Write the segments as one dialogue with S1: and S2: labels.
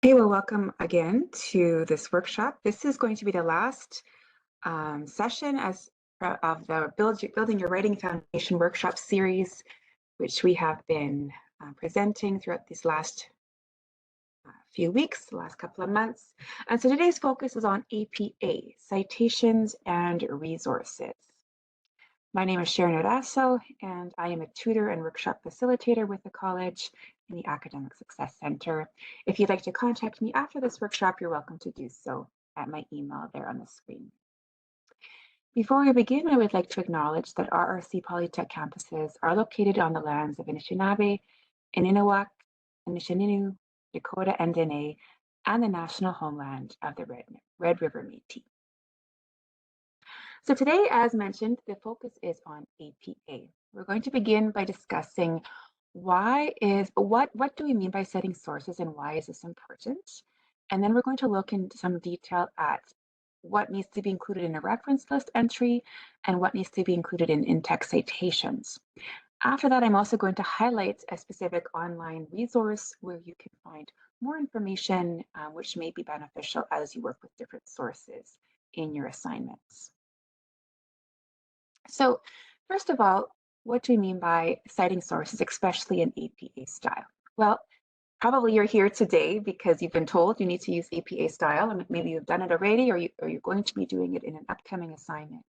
S1: Hey, well, welcome again to this workshop. This is going to be the last session of the Building Your Writing Foundation workshop series, which we have been presenting throughout these last few weeks, the last couple of months. And so today's focus is on APA, Citations and Resources. My name is Sharon Odasso, and I am a tutor and workshop facilitator with the college in the Academic Success Center. If you'd like to contact me after this workshop, you're welcome to do so at my email there on the screen. Before we begin, I would like to acknowledge that RRC Polytech campuses are located on the lands of Anishinaabe, Ininajuak, Anishinaabe, Dakota, and Dene, and the national homeland of the Red River Métis. So today, as mentioned, the focus is on APA. We're going to begin by discussing what do we mean by citing sources and why is this important? And then we're going to look into some detail at what needs to be included in a reference list entry and what needs to be included in in-text citations. After that, I'm also going to highlight a specific online resource where you can find more information which may be beneficial as you work with different sources in your assignments. So first of all, what do we mean by citing sources, especially in APA style? Well, probably you're here today because you've been told you need to use APA style, and maybe you've done it already, or you're going to be doing it in an upcoming assignment.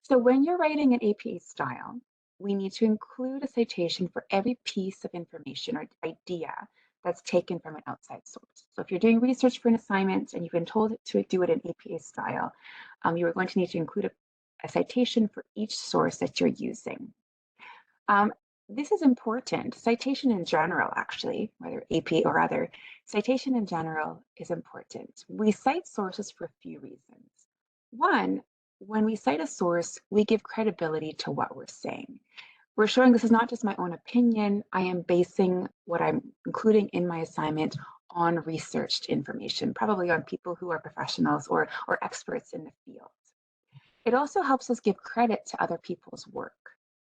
S1: So when you're writing an APA style, we need to include a citation for every piece of information or idea that's taken from an outside source. So if you're doing research for an assignment and you've been told to do it in APA style, you are going to need to include a citation for each source that you're using. This is important. Citation in general, actually, whether AP or other, citation in general is important. We cite sources for a few reasons. One, when we cite a source, we give credibility to what we're saying. We're showing this is not just my own opinion. I am basing what I'm including in my assignment on researched information, probably on people who are professionals or experts in the field. It also helps us give credit to other people's work.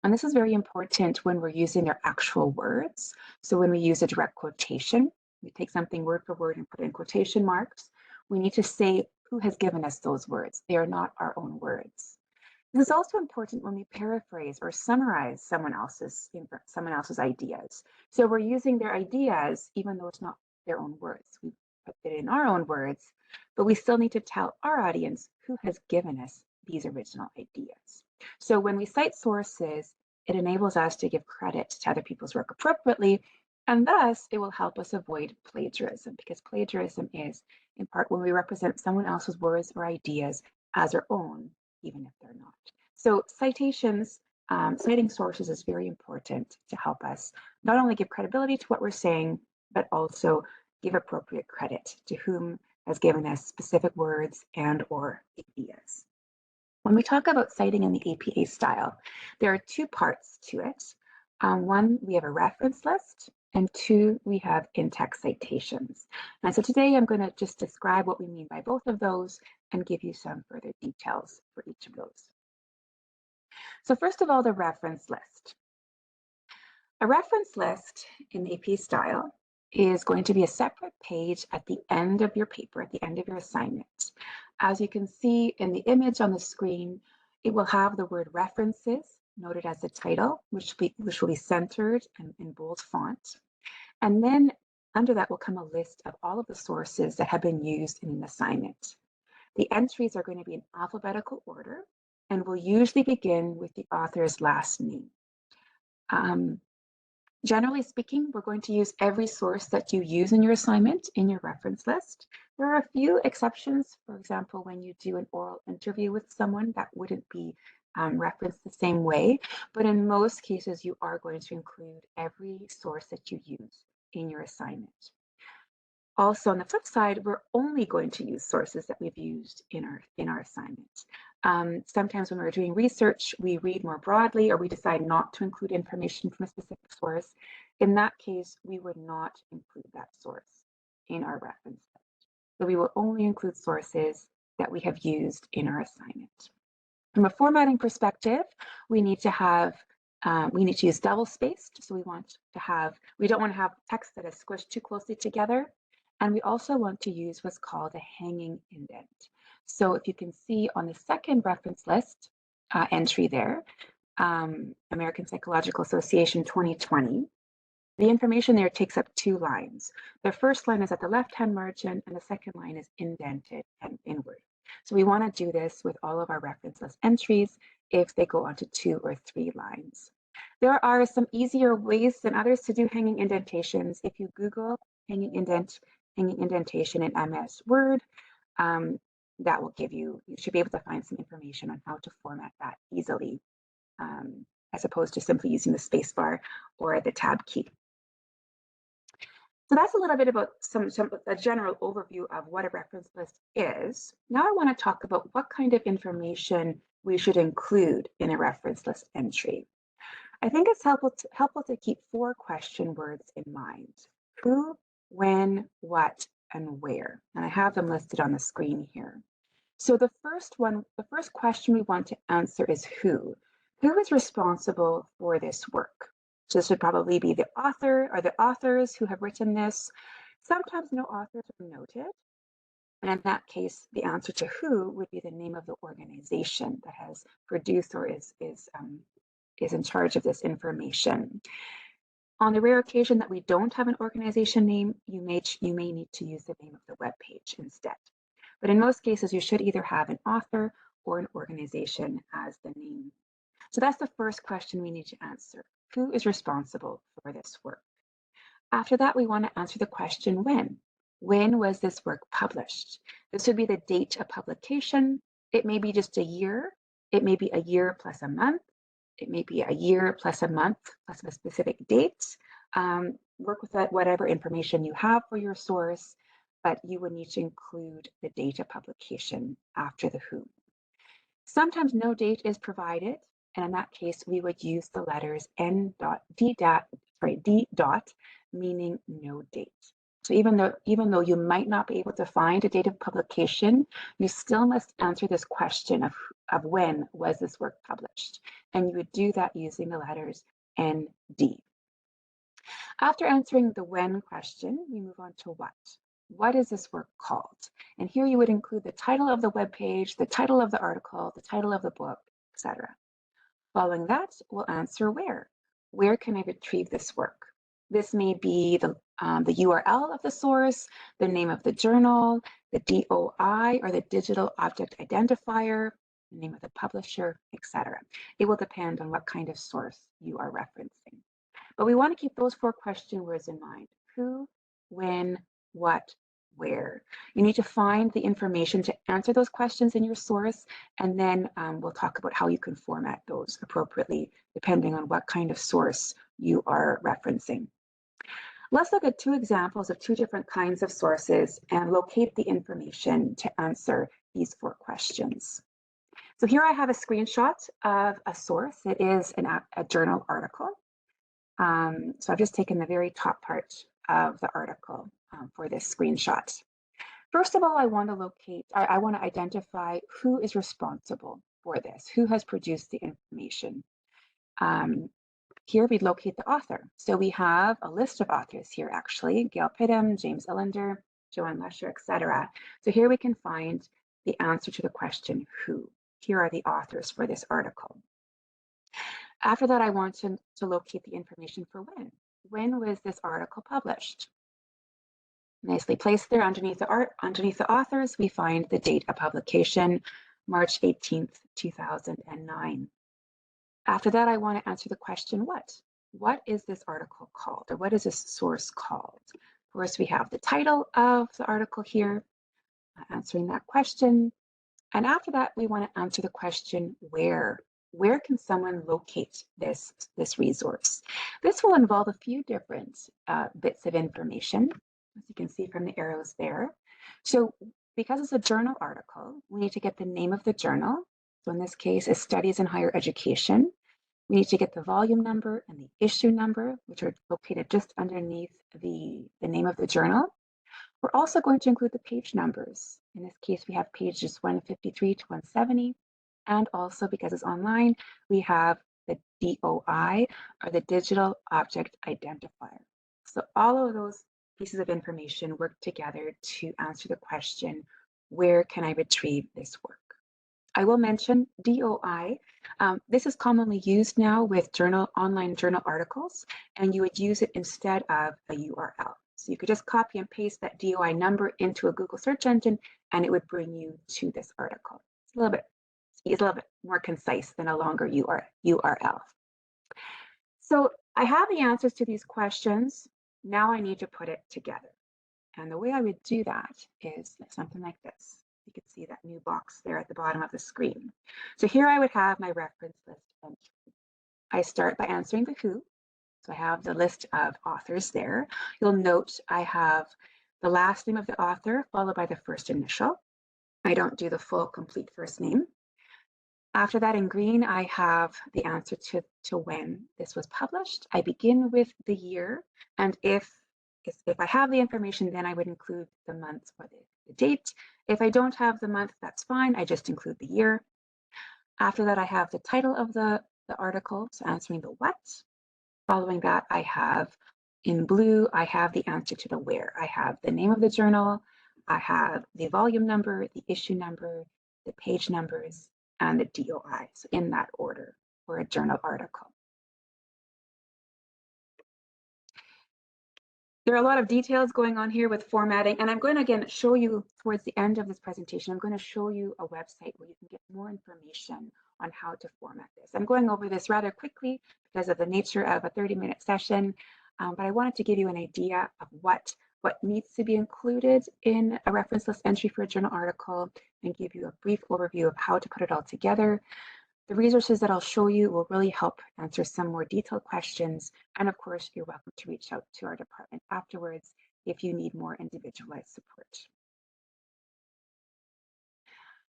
S1: And this is very important when we're using their actual words. So when we use a direct quotation, we take something word for word and put in quotation marks. We need to say who has given us those words. They are not our own words. This is also important when we paraphrase or summarize someone else's ideas. So we're using their ideas, even though it's not their own words. We put it in our own words, but we still need to tell our audience who has given us these original ideas. So when we cite sources, it enables us to give credit to other people's work appropriately, and thus it will help us avoid plagiarism, because plagiarism is, in part, when we represent someone else's words or ideas as our own, even if they're not. So citations, citing sources is very important to help us not only give credibility to what we're saying, but also give appropriate credit to whom has given us specific words and or ideas. When we talk about citing in the APA style, there are two parts to it. One, we have a reference list, and two, we have in-text citations. And so today I'm going to just describe what we mean by both of those and give you some further details for each of those. So first of all, the reference list. A reference list in AP style is going to be a separate page at the end of your paper, at the end of your assignment. As you can see in the image on the screen, it will have the word references noted as the title, which will be centered and in bold font. And then under that will come a list of all of the sources that have been used in an assignment. The entries are going to be in alphabetical order and will usually begin with the author's last name. Generally speaking, we're going to use every source that you use in your assignment in your reference list. There are a few exceptions. For example, when you do an oral interview with someone, that wouldn't be referenced the same way. But in most cases, you are going to include every source that you use in your assignment. Also, on the flip side, we're only going to use sources that we've used in our assignment. Sometimes when we're doing research, we read more broadly or we decide not to include information from a specific source. In that case, we would not include that source in our reference list. So we will only include sources that we have used in our assignment. From a formatting perspective, we need to use double spaced. So we don't want to have text that is squished too closely together. And we also want to use what's called a hanging indent. So if you can see on the second reference list entry there, American Psychological Association 2020, the information there takes up two lines. The first line is at the left-hand margin, and the second line is indented and inward. So we want to do this with all of our reference list entries if they go onto 2 or 3 lines. There are some easier ways than others to do hanging indentations. If you Google hanging indentation in MS Word, that will give you should be able to find some information on how to format that easily, as opposed to simply using the spacebar or the tab key. So that's a little bit about a general overview of what a reference list is. Now I want to talk about what kind of information we should include in a reference list entry. I think it's helpful to keep 4 question words in mind: who, when, what, and where. And I have them listed on the screen here. So the first question we want to answer is who. Who is responsible for this work? So this would probably be the author or the authors who have written this. Sometimes no authors are noted. And in that case, the answer to who would be the name of the organization that has produced or is in charge of this information. On the rare occasion that we don't have an organization name, you may need to use the name of the web page instead. But in most cases, you should either have an author or an organization as the name. So that's the first question we need to answer. Who is responsible for this work? After that, we want to answer the question when. When was this work published? This would be the date of publication. It may be just a year. It may be a year plus a month. It may be a year plus a month plus a specific date. Work with that, whatever information you have for your source, but you would need to include the date of publication after the who. Sometimes no date is provided, and in that case, we would use the letters D dot, meaning no date. So even though you might not be able to find a date of publication, you still must answer this question of when was this work published. And you would do that using the letters ND. After answering the when question, we move on to what. What is this work called? And here you would include the title of the web page, the title of the article, the title of the book, etc. Following that, we'll answer where. Where can I retrieve this work? This may be the URL of the source, the name of the journal, the DOI or the digital object identifier, the name of the publisher, etc. It will depend on what kind of source you are referencing. But we want to keep those 4 question words in mind: who, when, what, where. You need to find the information to answer those questions in your source, and then we'll talk about how you can format those appropriately depending on what kind of source you are referencing. Let's look at 2 examples of 2 different kinds of sources and locate the information to answer these 4 questions. So here I have a screenshot of a source. It is a journal article. So I've just taken the very top part of the article for this screenshot. First of all, I want to identify who is responsible for this, who has produced the information. Here we locate the author. So we have a list of authors here, actually: Gail Pidham, James Illender, Joanne Lesher, etc. So here we can find the answer to the question who. Here are the authors for this article. After that, I want to locate the information for when. When was this article published? Nicely placed there underneath the authors, we find the date of publication, March 18th, 2009. After that, I want to answer the question what. What is this article called, or what is this source called? Of course, we have the title of the article here, answering that question. And after that, we want to answer the question where. Where can someone locate this resource? This will involve a few different bits of information, as you can see from the arrows there. So because it's a journal article, we need to get the name of the journal. So in this case, it's Studies in Higher Education. We need to get the volume number and the issue number, which are located just underneath the name of the journal. We're also going to include the page numbers. In this case, we have pages 153 to 170. And also, because it's online, we have the DOI, or the Digital Object Identifier. So all of those pieces of information work together to answer the question, where can I retrieve this work? I will mention DOI. This is commonly used now with online journal articles, and you would use it instead of a URL. So you could just copy and paste that DOI number into a Google search engine, and it would bring you to this article. It's a little bit more concise than a longer URL. So I have the answers to these questions. Now I need to put it together. And the way I would do that is something like this. You can see that new box there at the bottom of the screen. So here I would have my reference list entry. I start by answering the who. So I have the list of authors there. You'll note I have the last name of the author followed by the first initial. I don't do the full complete first name. After that, in green, I have the answer to when this was published. I begin with the year, and if I have the information, then I would include the month or the date. If I don't have the month, that's fine. I just include the year. After that, I have the title of the article, so answering the what. Following that, I have in blue, I have the answer to the where. I have the name of the journal, I have the volume number, the issue number, the page numbers, and the DOI, so in that order for a journal article. There are a lot of details going on here with formatting, and I'm going to again show you towards the end of this presentation, I'm going to show you a website where you can get more information on how to format this. I'm going over this rather quickly because of the nature of a 30-minute session, but I wanted to give you an idea of what needs to be included in a reference list entry for a journal article and give you a brief overview of how to put it all together. The resources that I'll show you will really help answer some more detailed questions. And of course, you're welcome to reach out to our department afterwards if you need more individualized support.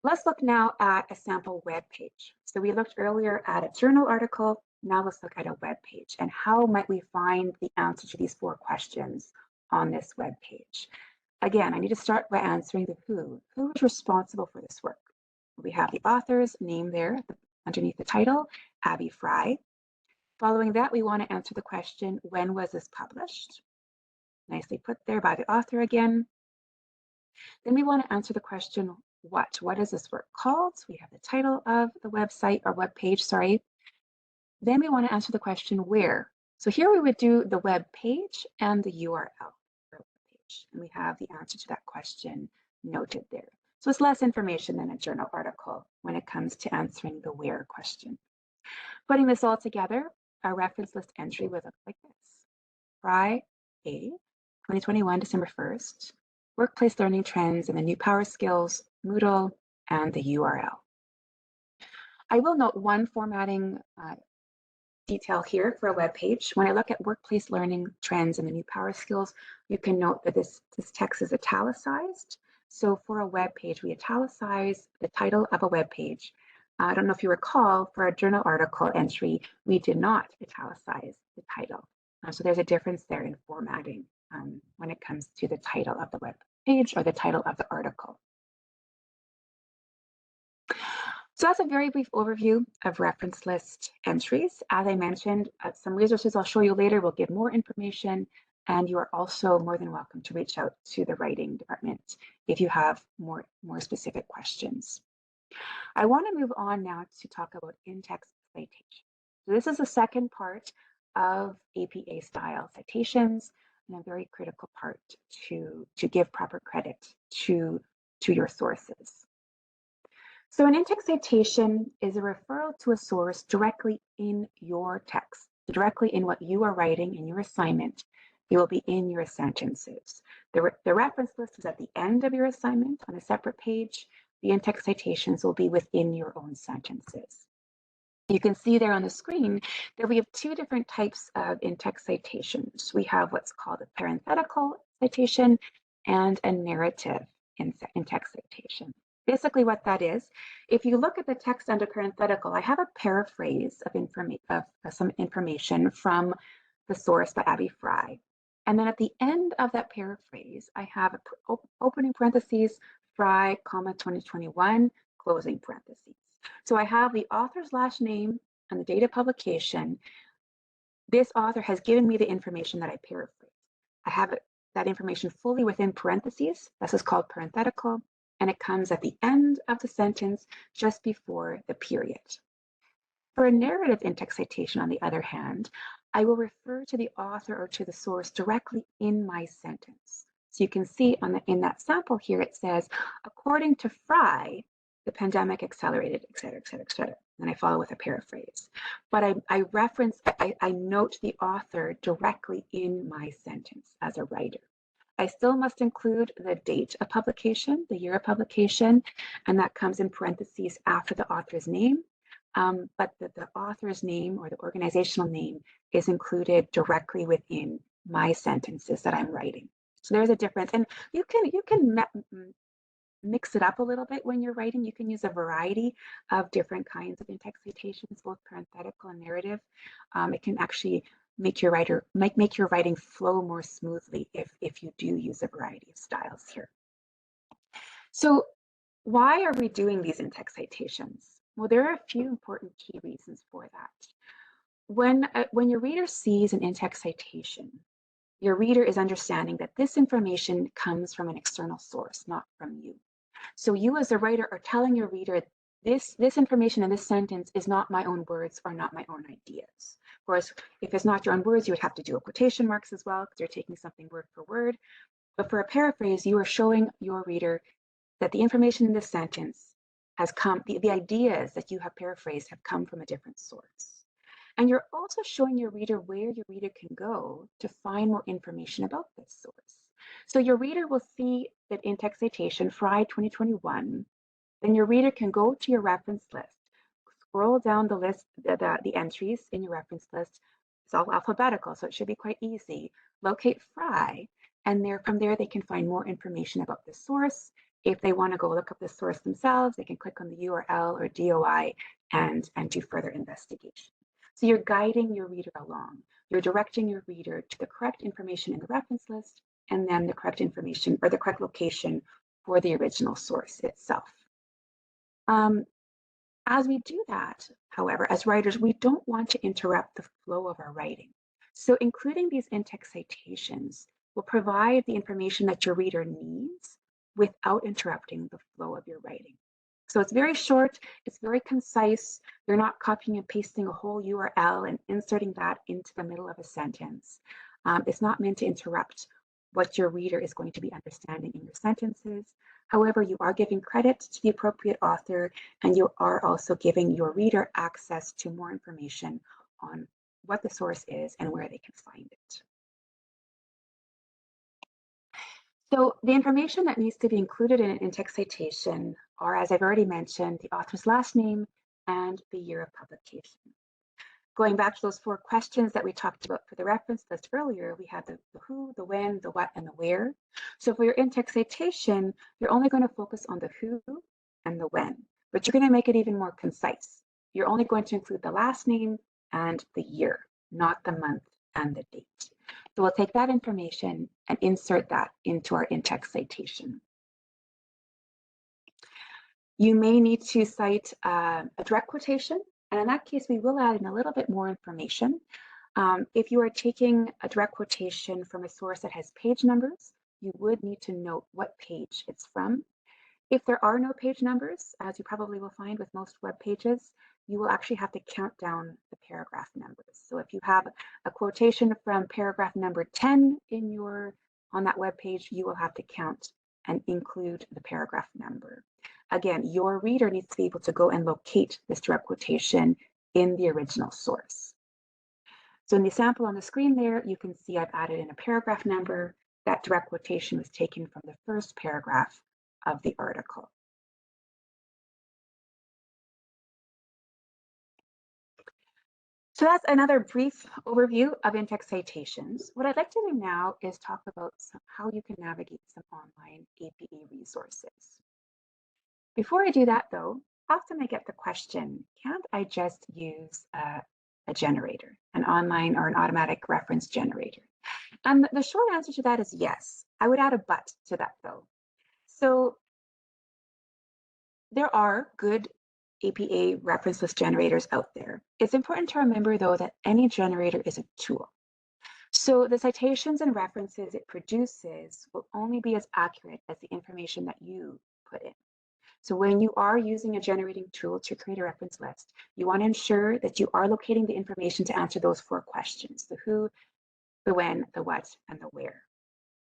S1: Let's look now at a sample web page. So we looked earlier at a journal article. Now let's look at a web page and how might we find the answer to these 4 questions on this web page. Again, I need to start by answering the who. Who is responsible for this work? We have the author's name there underneath the title, Abby Fry. Following that, we want to answer the question, when was this published? Nicely put there by the author again. Then we want to answer the question, what is this work called? So we have the title of the website or web page, sorry. Then we want to answer the question, where? So here we would do the web page and the URL for the web page. And we have the answer to that question noted there. So it's less information than a journal article when it comes to answering the where question. Putting this all together, our reference list entry would look like this. Fry A, 2021, December 1st, workplace learning trends and the new power skills, Moodle, and the URL. I will note one formatting detail here for a web page. When I look at workplace learning trends and the new power skills, you can note that this text is italicized. So for a web page, we italicize the title of a web page. I don't know if you recall, for a journal article entry, we did not italicize the title. So there's a difference there in formatting when it comes to the title of the web page or the title of the article. So that's a very brief overview of reference list entries. As I mentioned, some resources I'll show you later will give more information, and you are also more than welcome to reach out to the writing department if you have more specific questions. I want to move on now to talk about in-text citation. So this is the second part of APA style citations, and a very critical part to give proper credit to your sources. So an in-text citation is a referral to a source directly in your text, directly in what you are writing in your assignment. It will be in your sentences. The reference list is at the end of your assignment on a separate page. The in-text citations will be within your own sentences. You can see there on the screen that we have 2 different types of in-text citations. We have what's called a parenthetical citation and a narrative in-text citation. Basically what that is, if you look at the text under parenthetical, I have a paraphrase of some information from the source by Abby Fry. And then at the end of that paraphrase, I have opening parentheses, Fry, 2021, closing parentheses. So I have the author's last name and the date of publication. This author has given me the information that I paraphrased. I have it that information fully within parentheses. This is called parenthetical, and it comes at the end of the sentence just before the period. For a narrative in-text citation, on the other hand, I will refer to the author or to the source directly in my sentence. So you can see in that sample here, it says, according to Fry, the pandemic accelerated, et cetera, et cetera, et cetera. And I follow with a paraphrase. But I note the author directly in my sentence as a writer. I still must include the date of publication, the year of publication, and that comes in parentheses after the author's name. But the author's name or the organizational name is included directly within my sentences that I'm writing. So there's a difference, and you can mix it up a little bit when you're writing. You can use a variety of different kinds of in-text citations, both parenthetical and narrative. It can actually make your writing flow more smoothly if you do use a variety of styles here. So why are we doing these in-text citations? Well, there are a few important key reasons for that. When your reader sees an in-text citation, your reader is understanding that this information comes from an external source, not from you. So you as a writer are telling your reader, this information in this sentence is not my own words or not my own ideas. Of course, if it's not your own words, you would have to do a quotation marks as well, because you're taking something word for word. But for a paraphrase, you are showing your reader that the information in this sentence has come, the ideas that you have paraphrased have come from a different source. And you're also showing your reader where your reader can go to find more information about this source. So your reader will see that in-text citation, Fry 2021, then your reader can go to your reference list, scroll down the list, the entries in your reference list. It's all alphabetical, so it should be quite easy. Locate Fry, and from there they can find more information about the source. If they want to go look up the source themselves, they can click on the URL or DOI and do further investigation. So you're guiding your reader along. You're directing your reader to the correct information in the reference list, and then the correct information or the correct location for the original source itself. As we do that, however, as writers, we don't want to interrupt the flow of our writing. So including these in-text citations will provide the information that your reader needs without interrupting the flow of your writing. So it's very short, it's very concise. You're not copying and pasting a whole URL and inserting that into the middle of a sentence. It's not meant to interrupt what your reader is going to be understanding in your sentences. However, you are giving credit to the appropriate author, and you are also giving your reader access to more information on what the source is and where they can find it. So the information that needs to be included in an in-text citation are, as I've already mentioned, the author's last name and the year of publication. Going back to those 4 questions that we talked about for the reference list earlier, we had the who, the when, the what, and the where. So for your in-text citation, you're only going to focus on the who and the when, but you're going to make it even more concise. You're only going to include the last name and the year, not the month and the date. So we'll take that information and insert that into our in-text citation. You may need to cite a direct quotation, and in that case, we will add in a little bit more information. If you are taking a direct quotation from a source that has page numbers, you would need to note what page it's from. If there are no page numbers, as you probably will find with most web pages, you will actually have to count down the paragraph numbers. So if you have a quotation from paragraph number 10 on that web page, you will have to count and include the paragraph number. Again, your reader needs to be able to go and locate this direct quotation in the original source. So in the sample on the screen there, you can see I've added in a paragraph number. That direct quotation was taken from the first paragraph of the article. So that's another brief overview of in-text citations. What I'd like to do now is talk about how you can navigate some online APA resources. Before I do that though, often I get the question, can't I just use a generator, an online or an automatic reference generator? And the short answer to that is yes. I would add a but to that though. So there are good APA reference list generators out there. It's important to remember though that any generator is a tool. So the citations and references it produces will only be as accurate as the information that you put in. So when you are using a generating tool to create a reference list, you want to ensure that you are locating the information to answer those 4 questions: the who, the when, the what, and the where.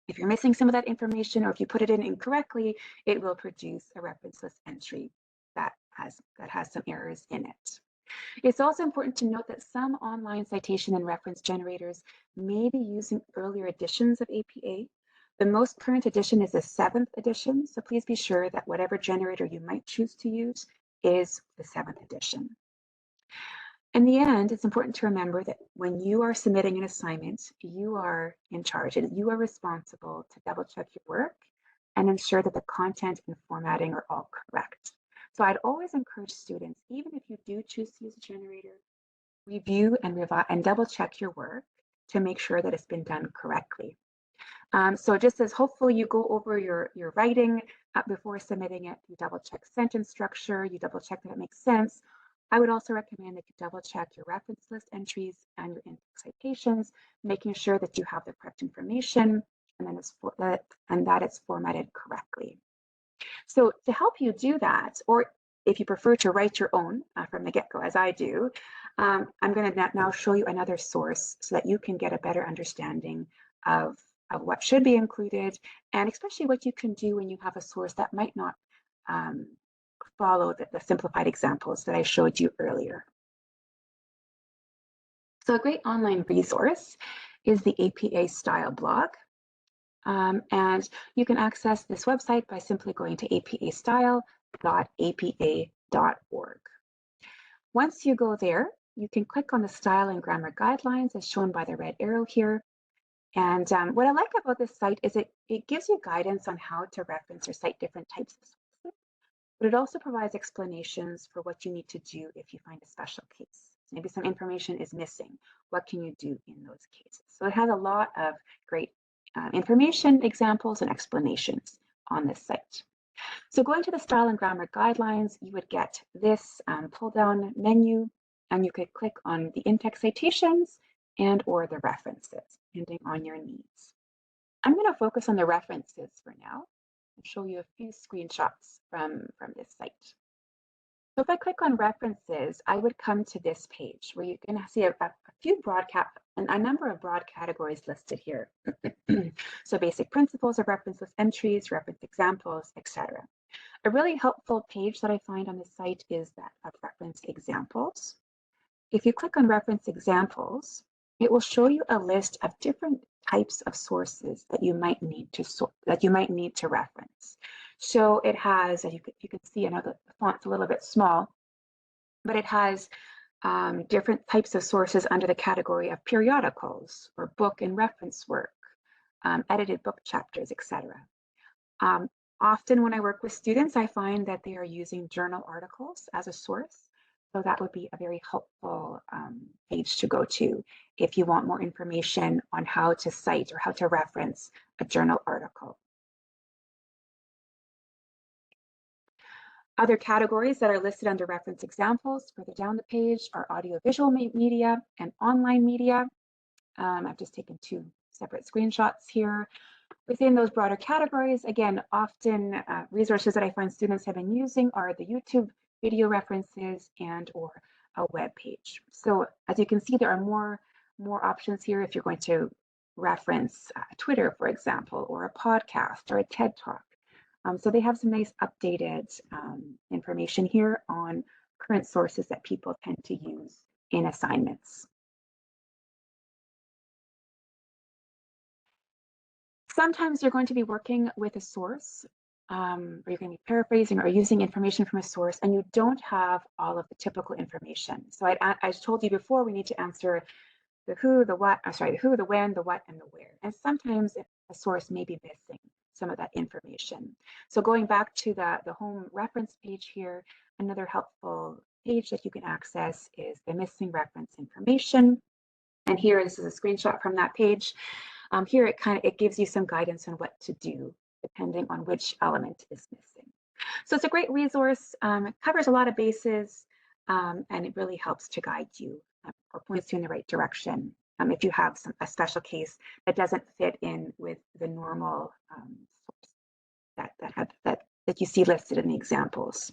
S1: If you're missing some of that information or if you put it in incorrectly, it will produce a reference list entry that has some errors in it. It's also important to note that some online citation and reference generators may be using earlier editions of APA. The most current edition is the 7th edition, so please be sure that whatever generator you might choose to use is the 7th edition. In the end, it's important to remember that when you are submitting an assignment, you are in charge and you are responsible to double check your work and ensure that the content and formatting are all correct. So I'd always encourage students, even if you do choose to use a generator, review and revise and double check your work to make sure that it's been done correctly. So just as hopefully you go over your writing before submitting it, you double check sentence structure, you double check that it makes sense. I would also recommend that you double check your reference list entries and your in-text citations, making sure that you have the correct information and that it's formatted correctly. So to help you do that, or if you prefer to write your own from the get-go, as I do, I'm going to now show you another source so that you can get a better understanding of what should be included, and especially what you can do when you have a source that might not um, follow the simplified examples that I showed you earlier. So a great online resource is the APA Style blog. And you can access this website by simply going to apastyle.apa.org. Once you go there, you can click on the style and grammar guidelines as shown by the red arrow here. And what I like about this site is it gives you guidance on how to reference or cite different types of sources, but it also provides explanations for what you need to do if you find a special case. So maybe some information is missing. What can you do in those cases? So it has a lot of great information, examples, and explanations on this site. So going to the style and grammar guidelines, you would get this pull-down menu, and you could click on the in-text citations and or the references, depending on your needs. I'm going to focus on the references for now and show you a few screenshots from this site. So if I click on references, I would come to this page where you can see a few a number of broad categories listed here. So basic principles of reference list entries, reference examples, etc. A really helpful page that I find on the site is that of reference examples. If you click on reference examples, it will show you a list of different types of sources that you might need to reference. So it has, as you can see, I know the font's a little bit small, but it has different types of sources under the category of periodicals or book and reference work, edited book chapters, etc. Often when I work with students, I find that they are using journal articles as a source. So that would be a very helpful page to go to if you want more information on how to cite or how to reference a journal article. Other categories that are listed under reference examples further down the page are audiovisual media and online media. I've just taken 2 separate screenshots here. Within those broader categories, again, often resources that I find students have been using are the YouTube video references and or a web page. So as you can see, there are more options here if you're going to reference Twitter, for example, or a podcast or a TED Talk. So they have some nice updated information here on current sources that people tend to use in assignments. Sometimes you're going to be working with a source, or you're going to be paraphrasing or using information from a source, and you don't have all of the typical information. So I told you before, we need to answer the who, the what, the who, the when, the what, and the where. And sometimes a source may be missing some of that information. So going back to the home reference page here, another helpful page that you can access is the missing reference information. And here, this is a screenshot from that page. Here it gives you some guidance on what to do depending on which element is missing. So it's a great resource. It covers a lot of bases, and it really helps to guide you or points you in the right direction if you have a special case that doesn't fit in with the normal source that you see listed in the examples.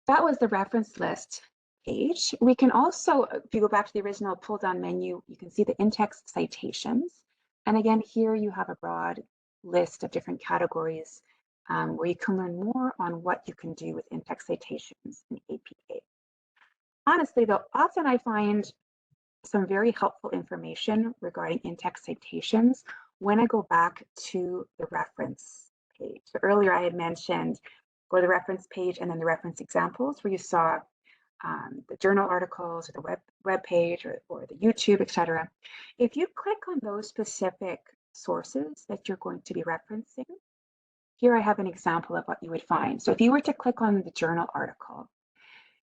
S1: That was the reference list page. We can also, if you go back to the original pull-down menu, you can see the in-text citations. And again, here you have a broad list of different categories where you can learn more on what you can do with in-text citations in APA. Honestly, though, often I find some very helpful information regarding in-text citations when I go back to the reference page. So earlier I had mentioned go to the reference page and then the reference examples where you saw the journal articles or the web page or the YouTube, etc. If you click on those specific sources that you're going to be referencing, here I have an example of what you would find. So if you were to click on the journal article,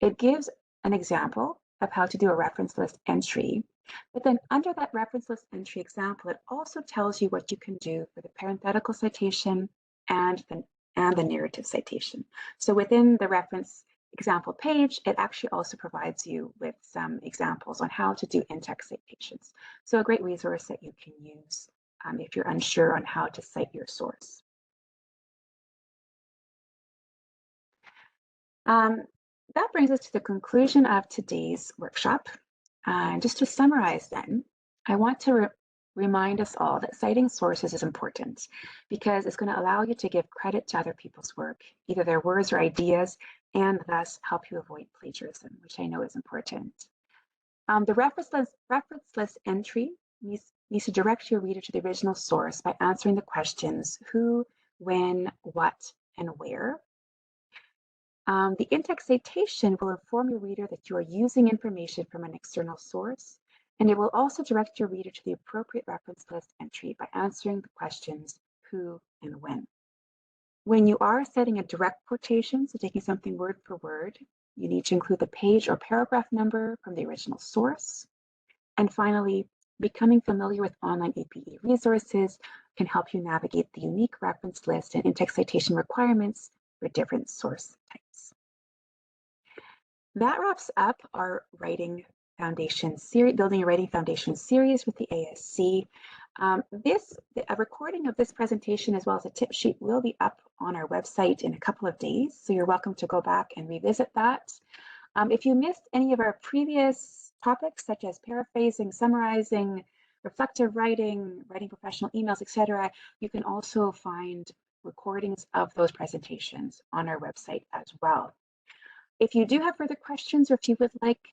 S1: it gives an example of how to do a reference list entry. But then under that reference list entry example, it also tells you what you can do for the parenthetical citation and the narrative citation. So within the reference example page, it actually also provides you with some examples on how to do in-text citations. So a great resource that you can use if you're unsure on how to cite your source. That brings us to the conclusion of today's workshop. Just to summarize then, I want to remind us all that citing sources is important because it's going to allow you to give credit to other people's work, either their words or ideas, and thus help you avoid plagiarism, which I know is important. The reference list entry needs to direct your reader to the original source by answering the questions who, when, what, and where. The in-text citation will inform your reader that you are using information from an external source, and it will also direct your reader to the appropriate reference list entry by answering the questions who and when. When you are setting a direct quotation, so taking something word for word, you need to include the page or paragraph number from the original source. And finally, becoming familiar with online APA resources can help you navigate the unique reference list and in-text citation requirements for different source types. That wraps up our writing foundation series, building a writing foundation series with the ASC. A recording of this presentation as well as a tip sheet will be up on our website in a couple of days, so you're welcome to go back and revisit that. If you missed any of our previous topics, such as paraphrasing, summarizing, reflective writing, writing professional emails, etc., you can also find recordings of those presentations on our website as well. If you do have further questions or if you would like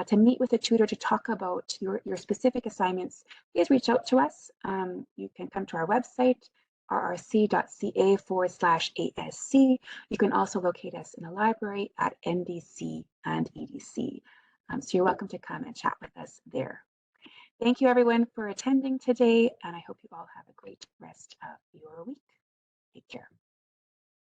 S1: to meet with a tutor to talk about your specific assignments, please reach out to us. You can come to our website, rrc.ca/ASC. You can also locate us in the library at NDC and EDC. So you're welcome to come and chat with us there. Thank you everyone for attending today, and I hope you all have a great rest of your week. Take care.